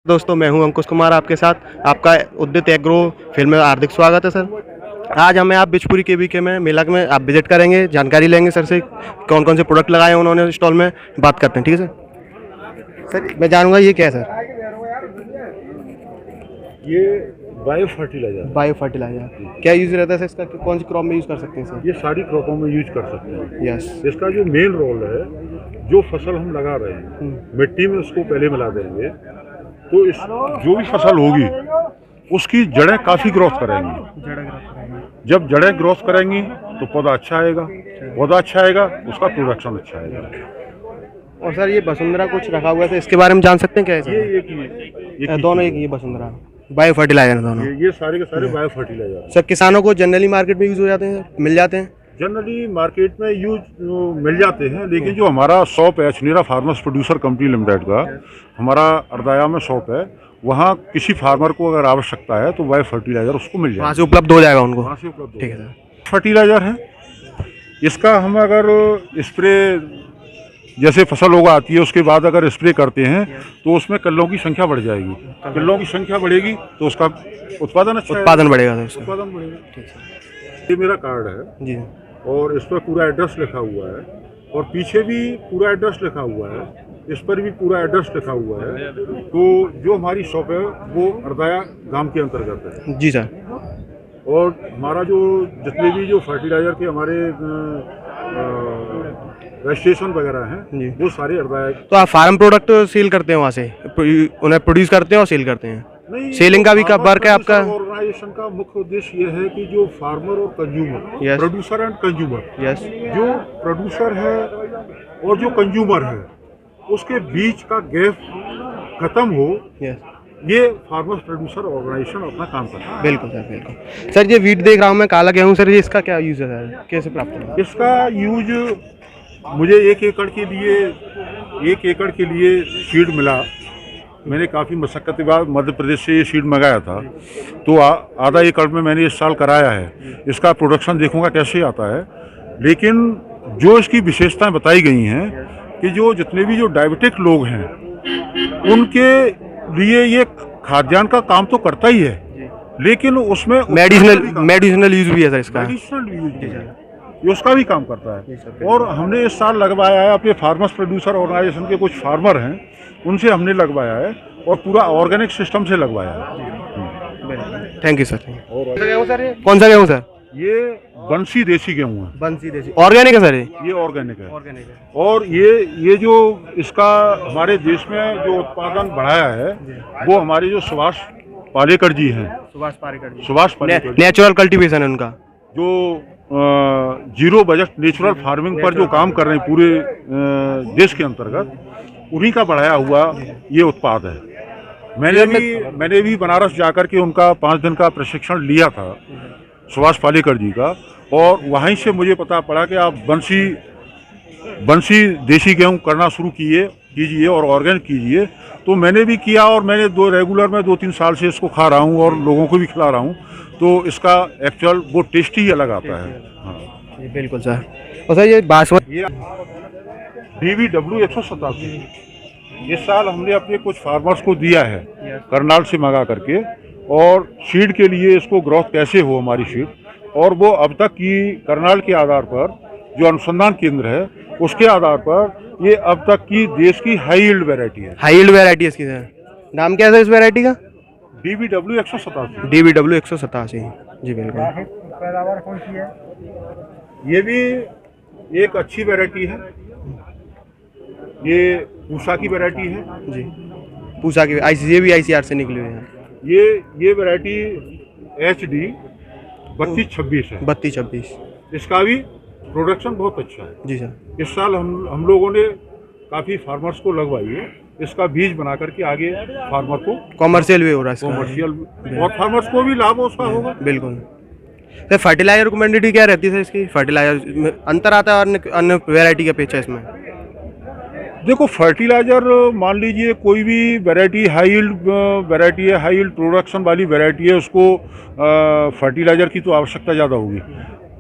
दोस्तों मैं हूं अंकुश कुमार आपके साथ। आपका उदित एग्रो फिल्म में हार्दिक स्वागत है सर। आज हमें आप बिचपुरी केवीके में मेला में आप विजिट करेंगे, जानकारी लेंगे सर से कौन कौन से प्रोडक्ट लगाए हैं उन्होंने स्टॉल में, बात करते हैं। ठीक है सर। सर मैं जानूंगा ये क्या है सर? ये बायो फर्टिलाइजर। बायो फर्टिलाइजर क्या यूज़ रहता है सर इसका? कौन सी क्रॉप में यूज़ कर सकते हैं सर? ये सारी क्रॉपों में यूज कर सकते हैं। यस। इसका जो मेन रोल है, जो फसल हम लगा रहे हैं मिट्टी में उसको पहले मिला देंगे तो इस जो भी फसल होगी उसकी जड़ें काफ़ी ग्रोथ करेंगी। जब जड़ें ग्रोथ करेंगी तो पौधा अच्छा आएगा, पौधा अच्छा आएगा उसका प्रोडक्शन अच्छा आएगा। और सर ये वसुंधरा कुछ रखा हुआ है, इसके बारे में जान सकते हैं क्या है सर? ये दोनों एक ही है वसुंधरा बायो फर्टिलाइजर दोनों? ये सारे के सारे बायो फर्टिलाइजर सर किसानों को जनरली मार्केट में यूज़ हो जाते हैं, मिल जाते हैं? जनरली मार्केट में यूज मिल जाते हैं, लेकिन जो हमारा शॉप है Chhanera farmers producer company limited का, हमारा अरदाया में शॉप है, वहाँ किसी फार्मर को अगर आवश्यकता है तो बायो फर्टिलाइजर उसको मिल जाएगा, वहाँ से उपलब्ध हो जाएगा उनको? वहाँ से उपलब्ध। ठीक है सर। फर्टिलाइजर है इसका, हम अगर स्प्रे जैसे फसल उगाती है उसके बाद अगर स्प्रे करते हैं तो उसमें कल्लों की संख्या बढ़ जाएगी, कल्लों की संख्या बढ़ेगी तो उसका उत्पादन अच्छा उत्पादन बढ़ेगा सर। उत्पादन बढ़ेगा। ये मेरा कार्ड है जी और इस पर पूरा एड्रेस लिखा हुआ है और पीछे भी पूरा एड्रेस लिखा हुआ है, इस पर भी पूरा एड्रेस लिखा हुआ है। तो जो हमारी शॉप है वो अरदाया गांव के अंतर्गत है। जी सर। और हमारा जो जितने भी जो फर्टिलाइजर के हमारे रजिस्ट्रेशन वगैरह हैं वो सारे अरदाया। तो आप फार्म प्रोडक्ट सेल करते हैं वहाँ से, उन्हें प्रोड्यूस करते हैं और सेल करते हैं? नहीं, सेलिंग का भी वर्क है आपका? ऑर्गेनाइजेशन का मुख्य उद्देश्य ये है कि जो फार्मर और कंज्यूमर, प्रोड्यूसर एंड कंज्यूमर, जो प्रोड्यूसर है और जो कंज्यूमर है उसके बीच का गैप खत्म हो, ये फार्मर्स प्रोड्यूसर ऑर्गेनाइजेशन अपना काम करता है। बिल्कुल सर, बिल्कुल सर। ये वीट देख रहा हूँ मैं, काला गेहूँ सर, ये इसका क्या यूज है सर, कैसे प्राप्त होगा? इसका यूज मुझे 1 एकड़ के लिए सीड मिला। मैंने काफ़ी मशक्क़त के बाद मध्य प्रदेश से ये सीड मंगाया था, तो आधा एकड़ में मैंने इस साल कराया है। इसका प्रोडक्शन देखूंगा कैसे आता है, लेकिन जो इसकी विशेषताएं बताई गई हैं कि जो जितने भी जो डायबिटिक लोग हैं उनके लिए ये खाद्यान्न का काम तो करता ही है, लेकिन उसमें मेडिसिनल यूज भी है सर इसका? मेडिसिनल यूज भी है, ये उसका भी काम करता है। और हमने इस साल लगवाया है, अपने फार्मर्स प्रोड्यूसर ऑर्गेनाइजेशन के कुछ फार्मर हैं उनसे हमने लगवाया है और पूरा ऑर्गेनिक सिस्टम से लगवाया है। Thank you sir. कौन सा गेहूँ सर? ये बंसी देसी गेहूँ है। बंसी देसी ऑर्गेनिक है सर? ये ऑर्गेनिक है। और ये जो इसका हमारे देश में जो उत्पादन बढ़ाया है वो हमारे जो सुभाष पालेकर जी हैं, सुभाष पालेकर नेचुरल कल्टीवेशन है उनका, जो जीरो बजट नेचुरल फार्मिंग पर जो काम कर रहे हैं पूरे देश के अंतर्गत, उन्हीं का बढ़ाया हुआ ये उत्पाद है। मैंने भी बनारस जाकर के उनका 5 दिन का प्रशिक्षण लिया था सुभाष पालेकर जी का, और वहीं से मुझे पता पड़ा कि आप बंसी देसी गेहूँ करना शुरू कीजिए और ऑर्गेनिक कीजिए। तो मैंने भी किया और मैंने 2-3 साल से इसको खा रहा हूँ और लोगों को भी खिला रहा हूँ, तो इसका एक्चुअल वो टेस्ट ही अलग आता है। हाँ बिल्कुल सर। और सर ये बासमती DVW 187 इस साल हमने अपने कुछ फार्मर्स को दिया है करनाल से मंगा करके, और सीड के लिए इसको ग्रोथ कैसे हो हमारी सीड, और वो अब तक की करनाल के आधार पर जो अनुसंधान केंद्र है उसके आधार पर ये अब तक की देश की हाई यील्ड वैरायटी है। हाई यील्ड वैरायटी है इसकी सर? नाम क्या है इस वैरायटी का? DVW 187। DVW 187 जी बिल्कुल। पैदावार कौन सी है? ये भी एक अच्छी वैरायटी है, ये पूसा की वैरायटी है जी। पूसा की ये भी ICR से निकली हुई है। ये वैरायटी HD 3226 है। 3226। इसका भी प्रोडक्शन बहुत अच्छा है जी सर। इस साल हम लोगों ने काफ़ी फार्मर्स को लगवाई है, इसका बीज बना करके आगे फार्मर को कॉमर्शियल भी हो रहा है, कॉमर्शियल, और फार्मर्स को भी लाभ उसका होगा। बिल्कुल सर। फर्टिलाइजर क्वांटिटी क्या रहती है सर इसकी? फर्टिलाइजर में अंतर आता है अन्य वैरायटी के अपेक्षा इसमें? देखो फर्टिलाइजर मान लीजिए कोई भी वैरायटी हाई यील्ड वैरायटी है, हाई यील्ड प्रोडक्शन वाली वैरायटी है, उसको फर्टिलाइजर की तो आवश्यकता ज़्यादा होगी।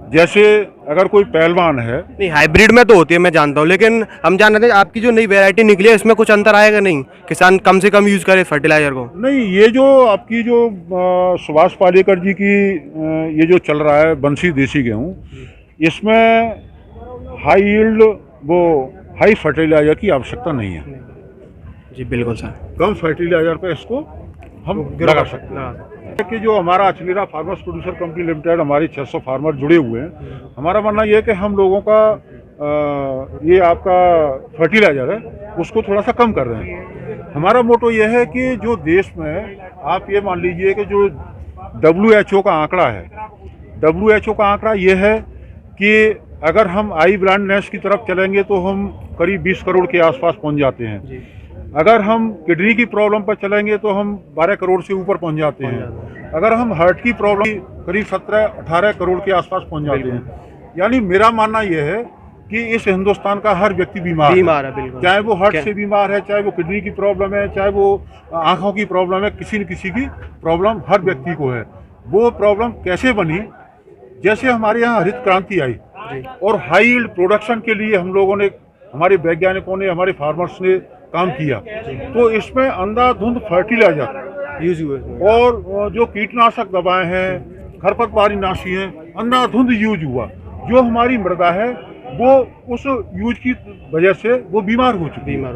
जैसे अगर कोई पहलवान है, नहीं, हाइब्रिड में तो होती है मैं जानता हूँ, लेकिन हम जान रहे थे आपकी जो नई वैरायटी निकली है इसमें कुछ अंतर आएगा नहीं, किसान कम से कम यूज करे फर्टिलाइजर को? नहीं, ये जो आपकी जो सुभाष पालेकर जी की ये जो चल रहा है बंसी देसी गेहूँ, इसमें हाई यील्ड वो हाई फर्टिलाइजर की आवश्यकता नहीं है। जी बिल्कुल सर। कम फर्टिलाइजर पे इसको हम लगा सकते हैं। कि जो हमारा अचलीरा फार्मर्स प्रोड्यूसर कंपनी लिमिटेड, हमारे 600 फार्मर जुड़े हुए हैं। हमारा मानना ये है कि हम लोगों का ये आपका फर्टिलाइजर है उसको थोड़ा सा कम कर रहे हैं। हमारा मोटो ये है कि जो देश में आप ये मान लीजिए कि जो WHO का आंकड़ा है, WHO का आंकड़ा ये है कि अगर हम आई ब्लाइंडनेस की तरफ चलेंगे तो हम करीब 20 करोड़ के आसपास पहुंच जाते हैं। अगर हम किडनी की प्रॉब्लम पर चलेंगे तो हम 12 करोड़ से ऊपर पहुंच जाते हैं। अगर हम हार्ट की प्रॉब्लम करीब 17-18 करोड़ के आसपास पहुंच जाते हैं। यानी मेरा मानना यह है कि इस हिंदुस्तान का हर व्यक्ति बीमार है, बिल्कुल। चाहे वो हार्ट से बीमार है, चाहे वो किडनी की प्रॉब्लम है, चाहे वो आंखों की प्रॉब्लम है, किसी न किसी की प्रॉब्लम हर व्यक्ति को है। वो प्रॉब्लम कैसे बनी? जैसे हमारे यहाँ हरित क्रांति आई और हाई यील्ड प्रोडक्शन के लिए हम लोगों ने, हमारे वैज्ञानिकों ने, हमारे फार्मर्स ने काम किया, तो इसमें अंधाधुंध फर्टिलाइजर यूज हुए और जो कीटनाशक दवाएं हैं, खरपतवारी नाशी हैं, अंधाधुंध यूज हुआ। जो हमारी मृदा है वो उस यूज की वजह से वो बीमार हो चुकी है।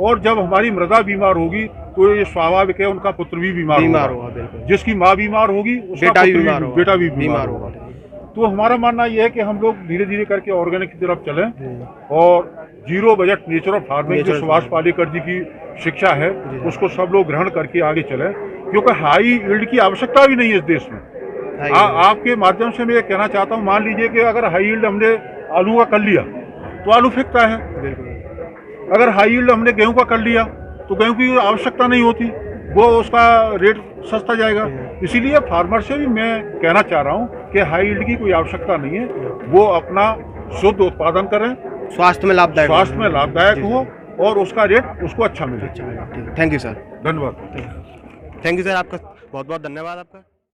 और जब हमारी मृदा बीमार होगी तो ये स्वाभाविक है उनका पुत्र भी बीमार होगा। जिसकी माँ बीमार होगी उसका बेटा भी बीमार होगा। तो हमारा मानना यह है कि हम लोग धीरे धीरे करके ऑर्गेनिक की तरफ चलें और जीरो बजट नेचुरल फार्मिंग जो सुभाष पालेकर जी की शिक्षा है उसको सब लोग ग्रहण करके आगे चलें, क्योंकि हाई यील्ड की आवश्यकता भी नहीं है इस देश में। आपके माध्यम से मैं ये कहना चाहता हूँ, मान लीजिए कि अगर हाई यील्ड हमने आलू का कर लिया तो आलू फेंकता है, अगर हाई यील्ड हमने गेहूं का कर लिया तो गेहूं की आवश्यकता नहीं होती, वो उसका रेट सस्ता जाएगा। इसीलिए फार्मर से भी मैं कहना चाह रहा हूँ कि हाई यील्ड की कोई आवश्यकता नहीं है, वो अपना शुद्ध उत्पादन करें, स्वास्थ्य में लाभदायक हो और उसका रेट उसको अच्छा मिले। Thank you sir. धन्यवाद। थैंक यू सर, आपका बहुत बहुत धन्यवाद आपका।